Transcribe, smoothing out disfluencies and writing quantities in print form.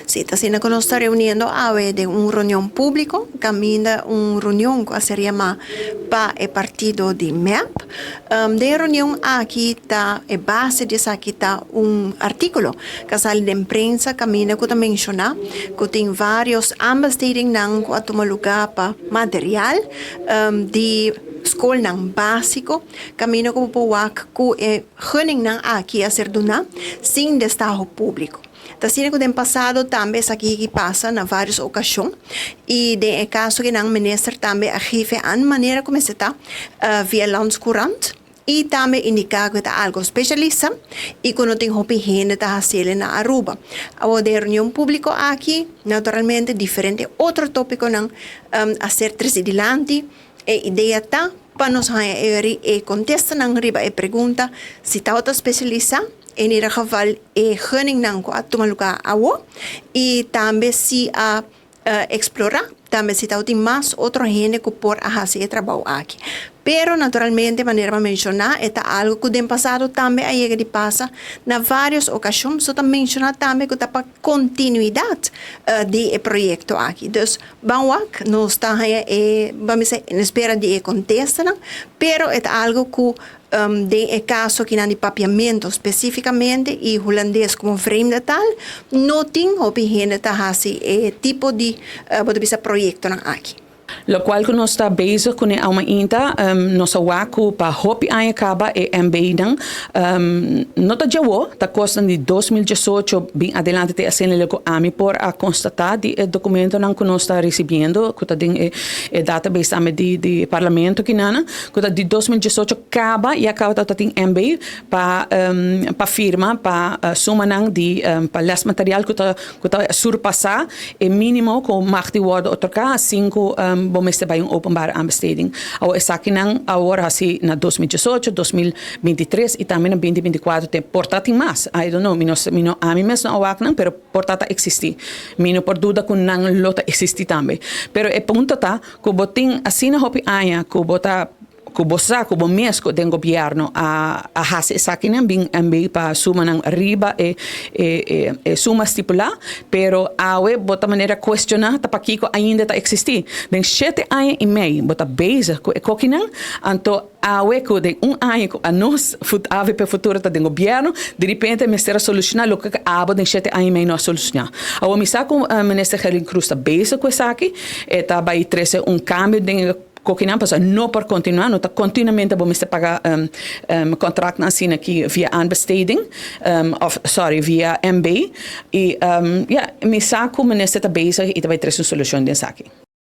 Sí, así que nos está reuniendo a ver de una reunión pública, caminda una reunión que se llama para el partido de MEP. De reunión aquí está, base de aquí está un artículo que sale de prensa, caminda que menciona, que tiene varios ambesteding que a tomar lugar para material de school nang básico, camino como powak ku gunning nang aqui a ser duna, sin destaho publico. Assim que no passado também aqui que passa na várias ocasiões e de caso que nang minister também a jefe an maneira como se está via landscourant e também indicar que está algo especialista e que não tem hopi gente está fazendo na Aruba. A reunião pública aqui, naturalmente, diferente outro tópico nang a ser tresidilante. A ideia está para nós contestar na riba e pergunta se está outra especialista em ieder geval gunning nang ko at tumaluka awo e também se a explorar também se está mais outra gente que por a fazer trabalho aqui. Pero naturalmente, maneira de mencionar, é algo que no passado também a yega de pasa na várias ocasiões, só também mencionar também que está para continuidade de projeto aqui. Dus, vamos está vamos dizer, em espera de contestar, pero é algo que de caso que de papiamento especificamente e holandês como vreemde taal, não tem opinião de fazer tipo de projeto aqui. Lo qual que nós está bezig com a uma inta nossa waku para hopi aí acaba e embedam nota jawo tá costa de 2018 bem adelante te assim lego ami por a constatar de documento não que nós está recebendo que tá de database ame de Parlamento que nana que tá de 2018 acaba e acaba tá tem MB para firma para suma não de para les material que tá surpassar e mínimo com magti worden outra cá 5 bomeste bij een openbare aanbesteding. Ao is aqui não agora assim na 2018, 2023 e também na 2024 tem portata mais. I don't know, mino a mim mesmo não awak não, pero portata existe. Mino por dúvida que não lota existe também. Pero é ponto tá que botin assim na hopi aya que bota kubo mesco do governo a hace sakina bing ambi pa suma ng riba suma stipula pero awe bota maneira questionar tapakiko ainda ta existi den 7 anos e meio bota bezig ko kokinang anto awe ko de ano ko a nós AVP FUTURO ta den governo de repente minister solucionar lo que abo den 7 anos e meio não solucionar awe misako Minister Gerlien Croes ta bezig ko saki eta by 13 cambio den coquinam passa não por continuar, não está continuamente vamos pagar contrato assim aqui via aanbesteding via MB e me saco minister está bezig e vai ter uma solução dessa aqui.